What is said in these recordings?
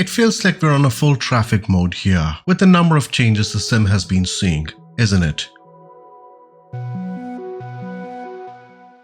It feels like we're on a full traffic mode here with the number of changes the sim has been seeing, isn't it?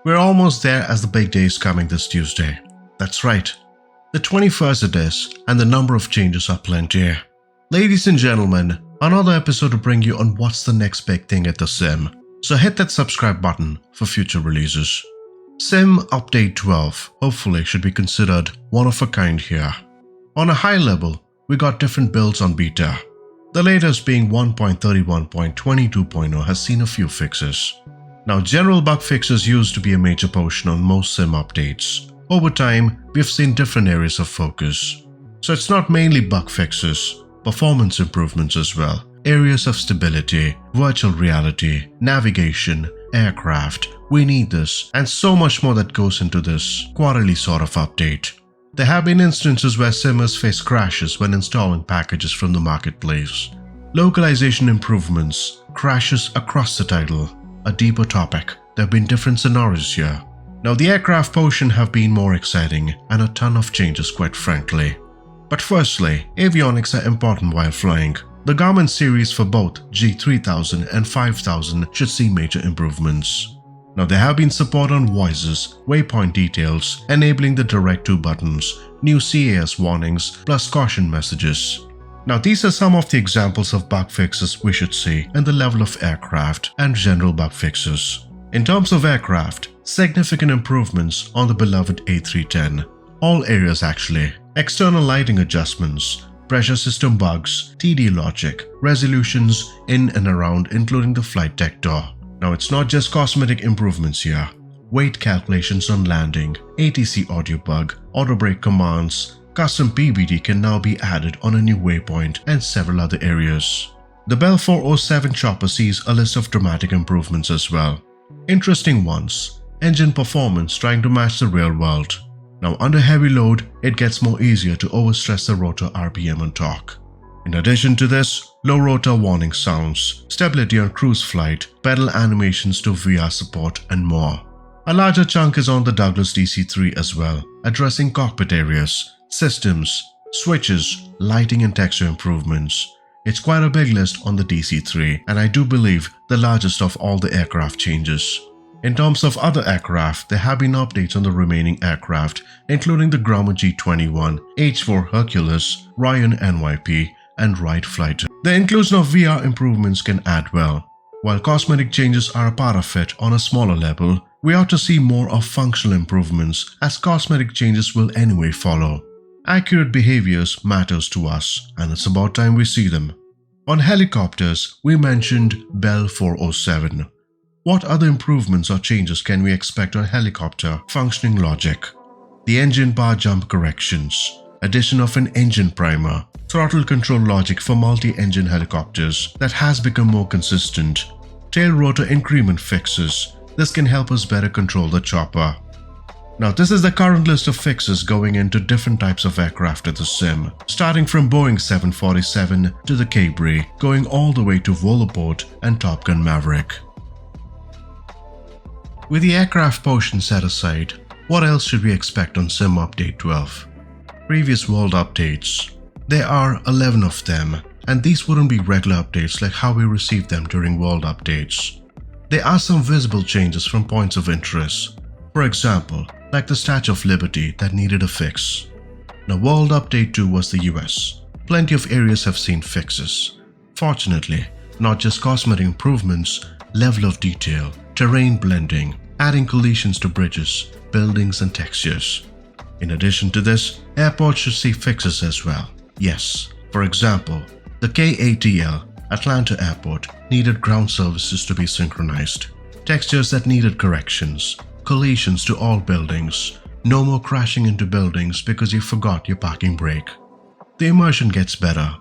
We're almost there as the big day is coming this Tuesday. That's right. The 21st it is, and the number of changes are plenty. Ladies and gentlemen, another episode to bring you on what's the next big thing at the sim. So hit that subscribe button for future releases. Sim Update 12 hopefully should be considered one of a kind here. On a high level, we got different builds on beta. The latest being 1.31.22.0 has seen a few fixes. Now, general bug fixes used to be a major portion on most sim updates. Over time, we've seen different areas of focus. So it's not mainly bug fixes, performance improvements as well, areas of stability, virtual reality, navigation, aircraft, we need this, and so much more that goes into this quarterly sort of update. There have been instances where simmers face crashes when installing packages from the marketplace. Localization improvements, crashes across the title, a deeper topic. There have been different scenarios here. Now the aircraft portion have been more exciting and a ton of changes quite frankly. But firstly, avionics are important while flying. The Garmin series for both G3000 and 5000 should see major improvements. Now there have been support on voices, waypoint details, enabling the direct to buttons, new CAS warnings, plus caution messages. Now these are some of the examples of bug fixes we should see in the level of aircraft and general bug fixes. In terms of aircraft, significant improvements on the beloved A310. All areas actually. External lighting adjustments, pressure system bugs, TD logic, resolutions in and around including the flight deck door. Now it's not just cosmetic improvements here. Weight calculations on landing, ATC audio bug, auto brake commands, custom PBD can now be added on a new waypoint and several other areas. The Bell 407 chopper sees a list of dramatic improvements as well. Interesting ones. Engine performance trying to match the real world. Now under heavy load, it gets more easier to overstress the rotor RPM and torque. In addition to this, low rotor warning sounds, stability on cruise flight, pedal animations to VR support and more. A larger chunk is on the Douglas DC-3 as well, addressing cockpit areas, systems, switches, lighting and texture improvements. It's quite a big list on the DC-3 and I do believe the largest of all the aircraft changes. In terms of other aircraft, there have been updates on the remaining aircraft, including the Grumman G21, H-4 Hercules, Ryan NYP, and Wright Fighter. The inclusion of VR improvements can add well. While cosmetic changes are a part of it on a smaller level, we ought to see more of functional improvements as cosmetic changes will anyway follow. Accurate behaviors matters to us, and it's about time we see them. On helicopters, we mentioned Bell 407. What other improvements or changes can we expect on helicopter functioning logic? The engine bar jump corrections, addition of an engine primer, throttle control logic for multi-engine helicopters that has become more consistent, tail rotor increment fixes. This can help us better control the chopper. Now this is the current list of fixes going into different types of aircraft at the sim, starting from Boeing 747 to the Cabri, going all the way to Volaport and Top Gun Maverick. With the aircraft portion set aside, what else should we expect on Sim Update 12? Previous world updates. There are 11 of them, and these wouldn't be regular updates like how we received them during world updates. There are some visible changes from points of interest. For example, like the Statue of Liberty that needed a fix. Now World Update 2 was the US. Plenty of areas have seen fixes. Fortunately, not just cosmetic improvements, level of detail, terrain blending, adding collisions to bridges, buildings and textures. In addition to this, airports should see fixes as well. Yes, for example, the KATL, Atlanta Airport, needed ground services to be synchronized. Textures that needed corrections, collisions to all buildings, no more crashing into buildings because you forgot your parking brake. The immersion gets better.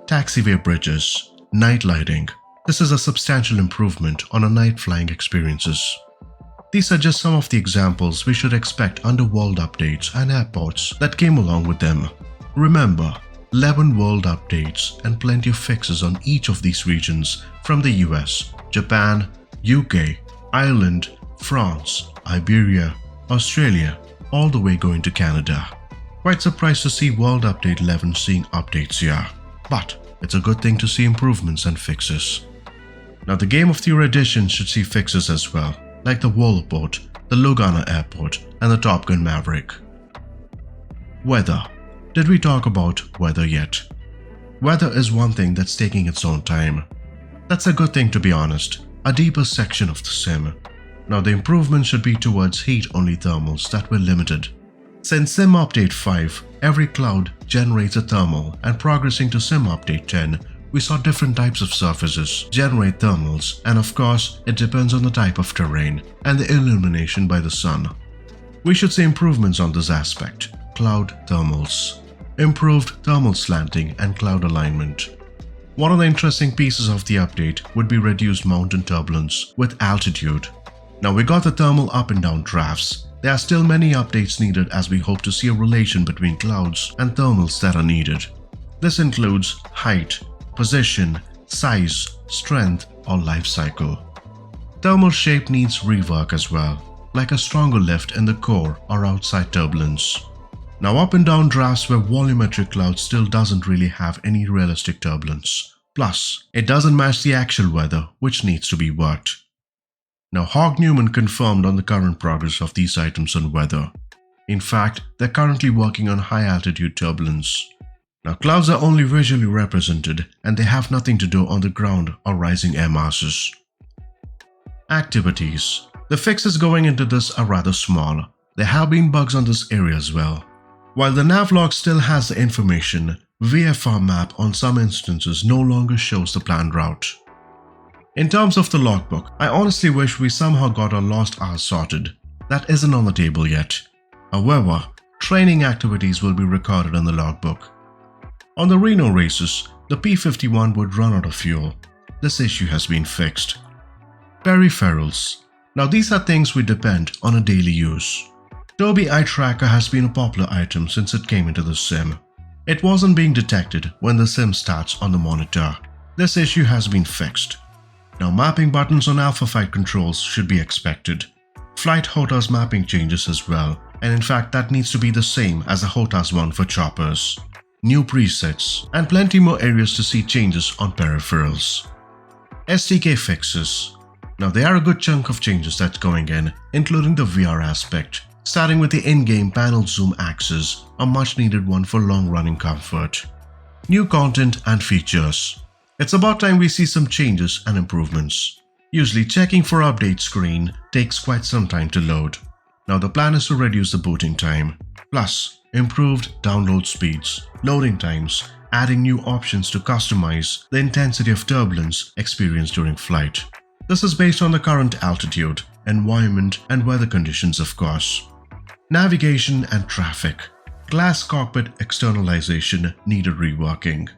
Taxiway bridges, night lighting. This is a substantial improvement on our night flying experiences. These are just some of the examples we should expect under world updates and airports that came along with them. Remember, 11 world updates and plenty of fixes on each of these regions from the US, Japan, UK, Ireland, France, Iberia, Australia, all the way going to Canada. Quite surprised to see World Update 11 seeing updates here, but it's a good thing to see improvements and fixes. Now the Game of the Year edition should see fixes as well, like the Wallport, the Lugana Airport, and the Top Gun Maverick. Weather. Did we talk about weather yet? Weather is one thing that's taking its own time. That's a good thing, to be honest, a deeper section of the sim. Now the improvement should be towards heat-only thermals that were limited. Since Sim Update 5, every cloud generates a thermal, and progressing to Sim Update 10, we saw different types of surfaces generate thermals, and of course, it depends on the type of terrain and the illumination by the sun. We should see improvements on this aspect. Cloud thermals. Improved thermal slanting and cloud alignment. One of the interesting pieces of the update would be reduced mountain turbulence with altitude. Now we got the thermal up and down drafts. There are still many updates needed as we hope to see a relation between clouds and thermals that are needed. This includes height, position, size, strength, or life cycle. Thermal shape needs rework as well, like a stronger lift in the core or outside turbulence. Now up and down drafts where volumetric cloud still doesn't really have any realistic turbulence. Plus, it doesn't match the actual weather, which needs to be worked. Now Hogg Newman confirmed on the current progress of these items on weather. In fact, they're currently working on high altitude turbulence. Now clouds are only visually represented and they have nothing to do on the ground or rising air masses. Activities. The fixes going into this are rather small. There have been bugs on this area as well. While the navlog still has the information, VFR map on some instances no longer shows the planned route. In terms of the logbook, I honestly wish we somehow got our lost hours sorted. That isn't on the table yet. However, training activities will be recorded in the logbook. On the Reno races, the P-51 would run out of fuel. This issue has been fixed. Peripherals. Now these are things we depend on a daily use. Tobii Eye Tracker has been a popular item since it came into the sim. It wasn't being detected when the sim starts on the monitor. This issue has been fixed. Now mapping buttons on Alpha Flight controls should be expected. Flight HOTAS mapping changes as well, and in fact that needs to be the same as the HOTAS one for choppers. New presets, and plenty more areas to see changes on peripherals. SDK fixes. Now there are a good chunk of changes that's going in, including the VR aspect, starting with the in-game panel zoom axis, a much needed one for long-running comfort. New content and features. It's about time we see some changes and improvements. Usually checking for update screen takes quite some time to load. Now the plan is to reduce the booting time. Plus, improved download speeds, loading times, adding new options to customize the intensity of turbulence experienced during flight. This is based on the current altitude, environment and weather conditions of course. Navigation and traffic. Glass cockpit externalization needed reworking.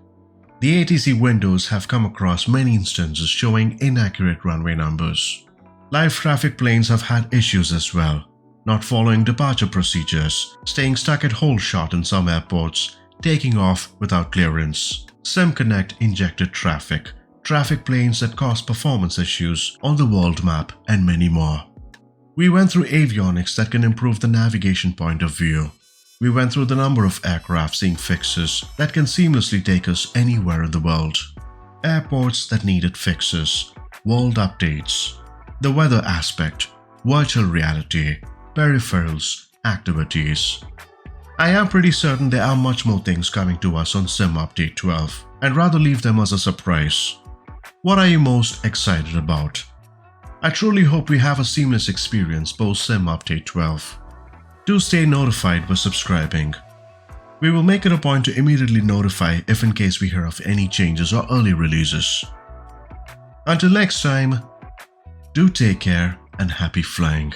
The ATC windows have come across many instances showing inaccurate runway numbers. Live traffic planes have had issues as well, not following departure procedures, staying stuck at hold shot in some airports, taking off without clearance. SimConnect injected traffic planes that cause performance issues on the world map, and many more. We went through avionics that can improve the navigation point of view. We went through the number of aircraft seeing fixes that can seamlessly take us anywhere in the world. Airports that needed fixes, world updates, the weather aspect, virtual reality, peripherals, activities. I am pretty certain there are much more things coming to us on Sim Update 12, and rather leave them as a surprise. What are you most excited about? I truly hope we have a seamless experience post Sim Update 12. Do stay notified by subscribing. We will make it a point to immediately notify if in case we hear of any changes or early releases. Until next time, do take care and happy flying.